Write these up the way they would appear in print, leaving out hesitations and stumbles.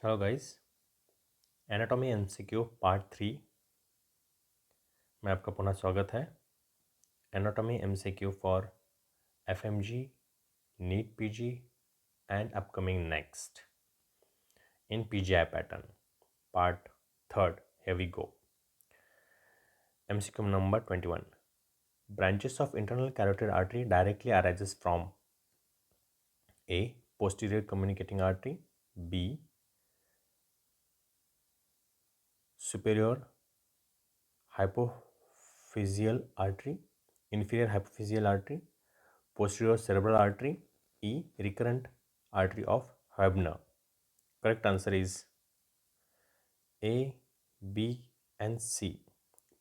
Hello guys. Anatomy MCQ part 3 में आपका पुनः स्वागत है। Anatomy MCQ for FMG, NEET PG and upcoming next in PGI pattern part third. Here we go. MCQ number 21। Branches of internal carotid artery directly arises from A. Posterior communicating artery, B. Superior hypophyseal artery, inferior hypophyseal artery, posterior cerebral artery, E. Recurrent artery of Hebner. Correct answer is A, B and C.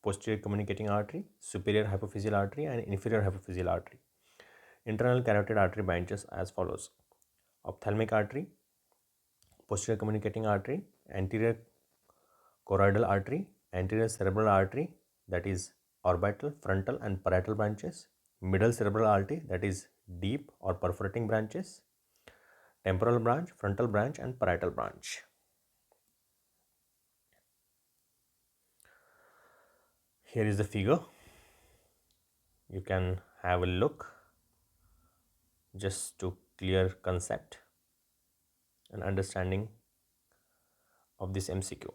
Posterior communicating artery, superior hypophyseal artery and inferior hypophyseal artery. Internal carotid artery branches as follows: ophthalmic artery, posterior communicating artery, anterior choroidal artery, anterior cerebral artery, that is orbital, frontal and parietal branches, middle cerebral artery, that is deep or perforating branches, temporal branch, frontal branch and parietal branch. Here is the figure. You can have a look just to clear concept and understanding of this MCQ.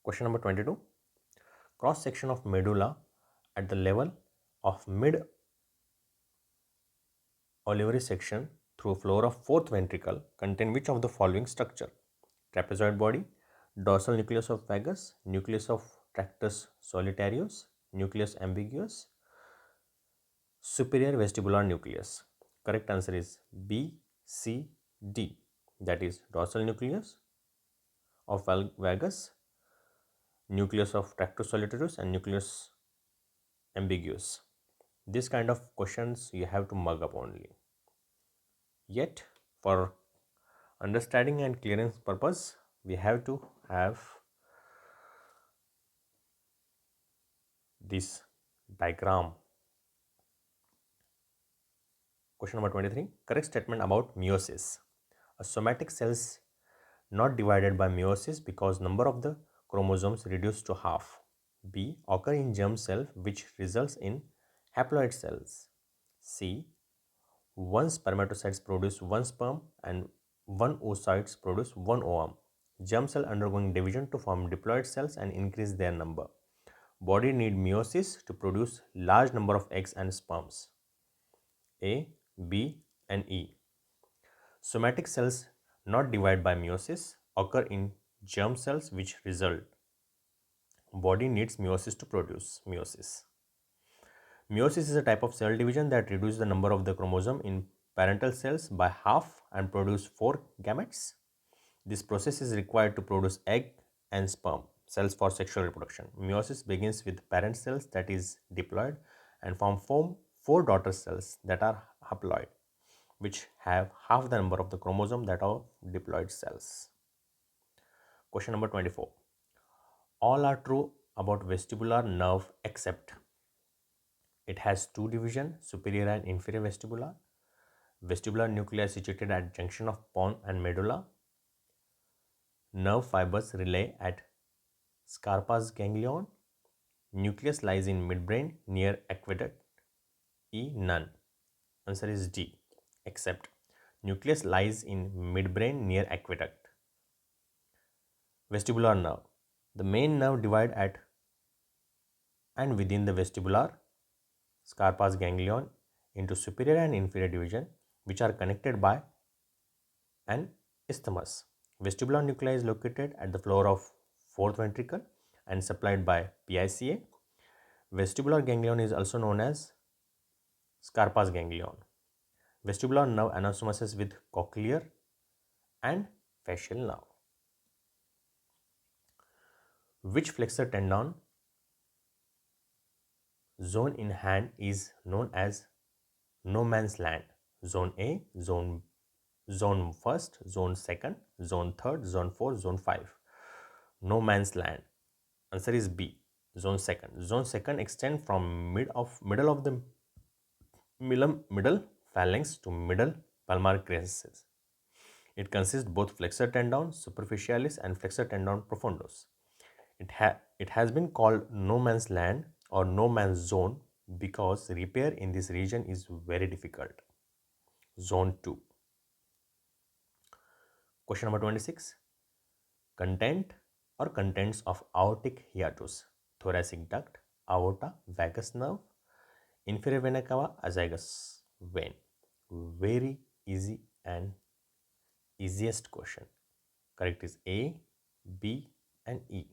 Question number 22. Cross section of medulla at the level of mid olivary section through floor of fourth ventricle contain which of the following structure? Trapezoid body, dorsal nucleus of vagus, nucleus of tractus solitarius, nucleus ambiguous, superior vestibular nucleus. Correct answer is B, C, D. That is dorsal nucleus of vagus, nucleus of tractus solitarius and nucleus ambiguous. This kind of questions you have to mug up only. Yet for understanding and clearance purpose, we have to have this diagram. Question number 23. Correct statement about meiosis. A somatic cells not divided by meiosis because number of the chromosomes reduced to half. B. Occur in germ cell which results in haploid cells. C. One spermatocytes produce one sperm and one oocytes produce one ovum. Germ cell undergoing division to form diploid cells and increase their number. Body need meiosis to produce large number of eggs and sperms. A, B and E. Somatic cells not divided by meiosis occur in germ cells which result. Body needs meiosis to produce meiosis. Meiosis is a type of cell division that reduces the number of the chromosome in parental cells by half and produce 4 gametes. This process is required to produce egg and sperm cells for sexual reproduction. Meiosis begins with parent cells, that is diploid, and form 4 daughter cells that are haploid, which have half the number of the chromosome that are diploid cells. Question number 24. All are true about vestibular nerve except it has two divisions, superior and inferior vestibular. Vestibular nuclei situated at junction of pons and medulla. Nerve fibers relay at Scarpa's ganglion. Nucleus lies in midbrain near aqueduct. E. None. Answer is D. Except nucleus lies in midbrain near aqueduct. Vestibular nerve. The main nerve divide at and within the vestibular Scarpa's ganglion into superior and inferior division, which are connected by an isthmus. Vestibular nuclei is located at the floor of fourth ventricle and supplied by PICA. Vestibular ganglion is also known as Scarpa's ganglion. Vestibular nerve anastomosis with cochlear and facial nerve. Which flexor tendon zone in hand is known as no man's land? Zone A, zone first, zone second, zone third, zone 4, zone 5. No man's land. Answer is B, zone second. Zone second extend from middle of the middle phalanx to middle palmar crescent. It consists both flexor tendon superficialis and flexor tendon profundus. It has been called no man's land or no man's zone because repair in this region is very difficult. Zone 2. Question number 26. Content or contents of aortic hiatus, thoracic duct, aorta, vagus nerve, inferior vena cava, azygous vein. Very easy and easiest question. Correct is A, B, and E.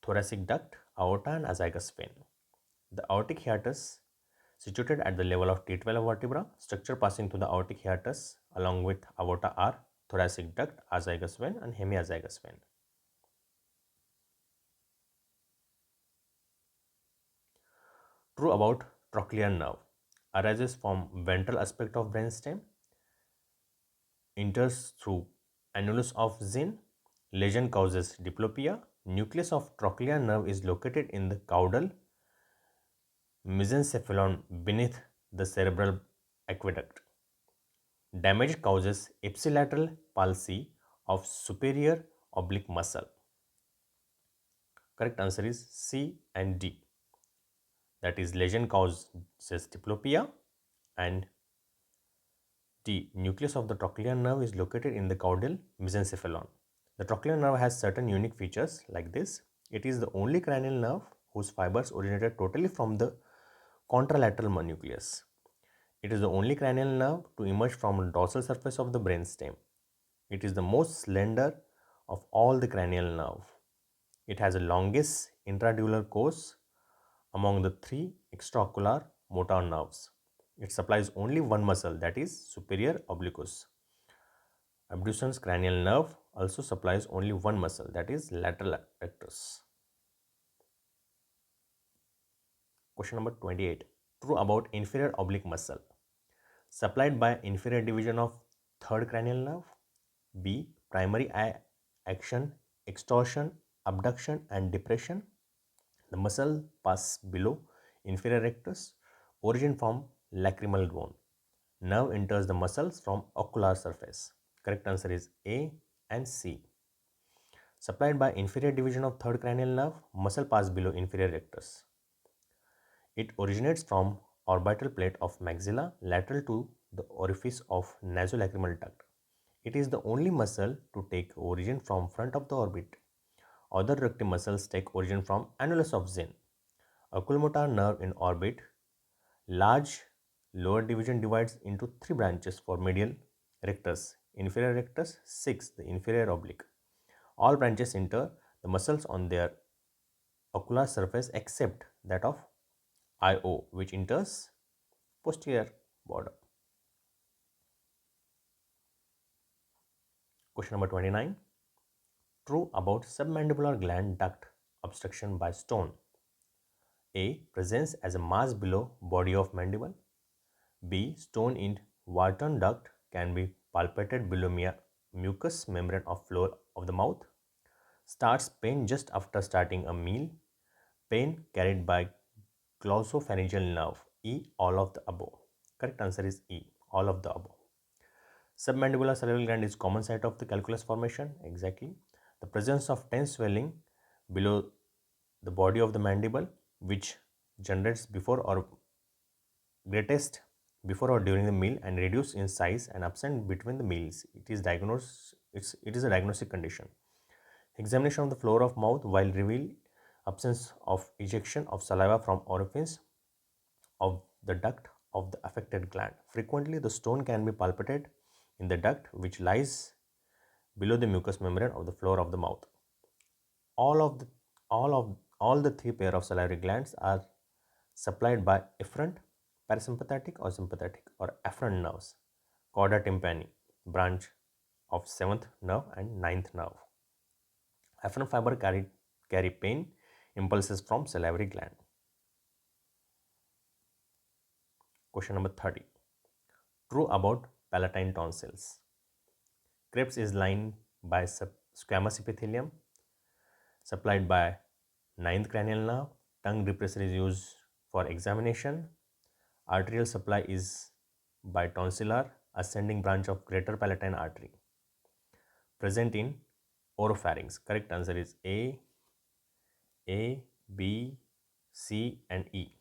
Thoracic duct, aorta, and azygous vein. The aortic hiatus, situated at the level of T12 vertebra, structure passing through the aortic hiatus along with aorta are thoracic duct, azygous vein, and hemiazygous vein. True about trochlear nerve. Arises from ventral aspect of brainstem, enters through annulus of Zinn. Lesion causes diplopia. Nucleus of trochlear nerve is located in the caudal mesencephalon beneath the cerebral aqueduct. Damage causes ipsilateral palsy of superior oblique muscle. Correct answer is C and D. That is, lesion causes diplopia, and D. Nucleus of the trochlear nerve is located in the caudal mesencephalon. The trochlear nerve has certain unique features like this. It is the only cranial nerve whose fibers originated totally from the contralateral nucleus. It is the only cranial nerve to emerge from the dorsal surface of the brainstem. It is the most slender of all the cranial nerve. It has the longest intradural course among the three extraocular motor nerves. It supplies only one muscle, that is superior obliquus. Abducens cranial nerve also supplies only one muscle, that is lateral rectus. Question number 28. True about inferior oblique muscle. Supplied by inferior division of third cranial nerve. B. Primary eye action, extortion, abduction, and depression. The muscle pass below inferior rectus, origin from lacrimal bone. Nerve enters the muscles from ocular surface. Correct answer is A and C. Supplied by inferior division of third cranial nerve, muscle pass below inferior rectus. It originates from orbital plate of maxilla lateral to the orifice of nasolacrimal duct. It is the only muscle to take origin from front of the orbit. Other recti muscles take origin from annulus of Zinn. Oculomotor nerve in orbit. Large lower division divides into three branches for medial rectus. Inferior rectus, 6, the inferior oblique. All branches enter the muscles on their ocular surface except that of IO, which enters posterior border. Question number 29. True about submandibular gland duct obstruction by stone. A. Presence as a mass below body of mandible. B. Stone in Wharton duct can be palpated below mucous membrane of floor of the mouth. Starts pain just after starting a meal. Pain carried by glossopharyngeal nerve. E. All of the above. Correct answer is E. All of the above. Submandibular salivary gland is common site of the calculus formation. Exactly. The presence of tense swelling below the body of the mandible, which generates before or greatest before or during the meal and reduce in size and absent between the meals. It is a diagnostic condition. Examination of the floor of mouth while reveal absence of ejection of saliva from orifice of the duct of the affected gland. Frequently, the stone can be palpated in the duct which lies below the mucous membrane of the floor of the mouth. All the three pair of salivary glands are supplied by efferent, parasympathetic or sympathetic or afferent nerves, chorda tympani, branch of seventh nerve and ninth nerve. Afferent fiber carry pain impulses from salivary gland. Question number 30. True about palatine tonsils. Crypt is lined by squamous epithelium supplied by ninth cranial nerve. Tongue depressor is used for examination. Arterial supply is by tonsillar ascending branch of greater palatine artery present in oropharynx. Correct answer is A, B, C and E.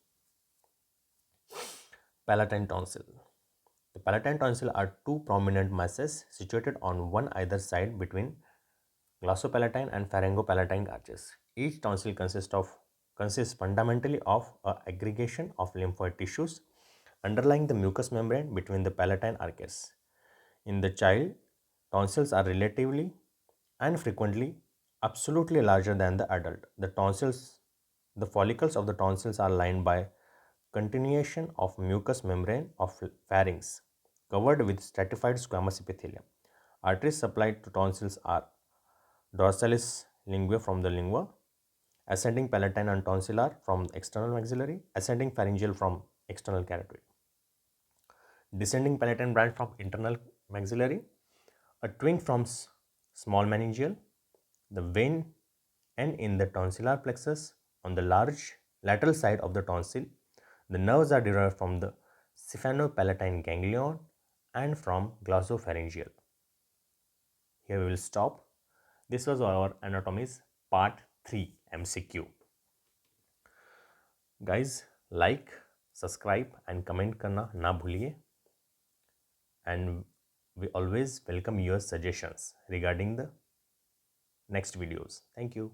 Palatine tonsil. The palatine tonsil are two prominent masses situated on one either side between glossopalatine and pharyngopalatine arches. Each tonsil consists fundamentally of a aggregation of lymphoid tissues underlying the mucous membrane between the palatine arches. In the child, tonsils are relatively and frequently absolutely larger than the adult. The follicles of the tonsils are lined by continuation of mucous membrane of pharynx covered with stratified squamous epithelium. Arteries supplied to tonsils are dorsalis linguae from the lingua, ascending palatine and tonsillar from external maxillary, ascending pharyngeal from external carotid, descending palatine branch from internal maxillary, a twin from small meningeal, the vein end in the tonsillar plexus on the large lateral side of the tonsil. The nerves are derived from the cephalopalatine ganglion and from glossopharyngeal. Here we will stop. This was our anatomies part 3 MCQ. Guys, like, subscribe and comment करना ना भूलिए. And we always welcome your suggestions regarding the next videos. Thank you.